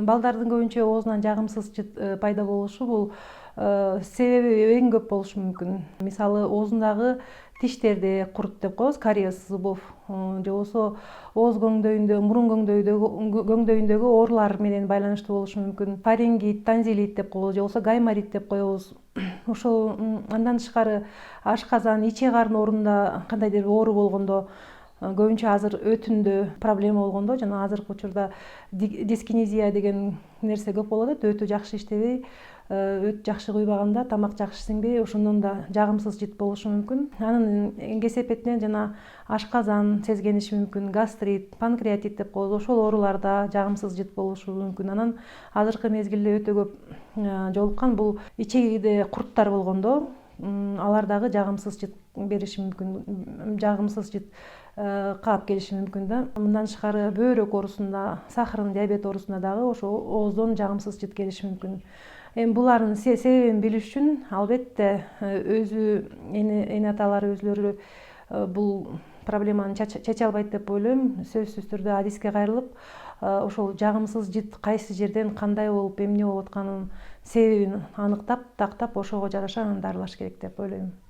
балдардын көбүнчө оозунан жагымсыз жыт пайда болушу бул себеби эң көп болушу мүмкүн. Мисалы оозундагы тиштерди курт деп коебуз, кариес зубов же болбосо ооз көңдөйүндө, мурун көңдөйүндөгү оорулар менен байланыштуу болушу мүмкүн. Фарингит, танзилит деп коебуз, же болбосо гайморит деп коебуз. Ошол андан тышкары ашказан, иче карын оорунда кандайдыр бир оору болгондо, көбүнчө азыр өтүндө проблема болгондо, жана азыркы учурда дискинезия деген нерсе көп болуп атат. Өтү жакшы иштебей, өтө жакшы куйбаганда, тамак жакшы сиңбей, ошондон да жагымсыз жыт болушу мүмкүн. Анын кесепетинен жана ашказан сезгениши мүмкүн, гастрит, панкреатит деп коебуз. Ошол ооруларда жагымсыз жыт болушу мүмкүн. Анан азыркы мезгилде өтө көп жолуккан бул ичегиде курттар болгондо, алар дагы жагымсыз жыт бериши мүмкүн. Жагымсыз жыт каап келиши мүмкүн да. Мындан тышкары бөйрөк оорусунда, сахарный диабет оорусунда дагы ошо ооздон жагымсыз жыт келиши мүмкүн. Эми булардын себебин билиш үчүн албетте эне аталар өзүлөрү бул проблеманы чече албайт деп ойлойм. Сөзсүз түрдө адиске кайрылып, ошол жагымсыз жыт кайсы жерден кандай болуп, эмне болуп атканын себебин аныктап, тактап, ошого жараша анан дарылаш керек деп ойлойм.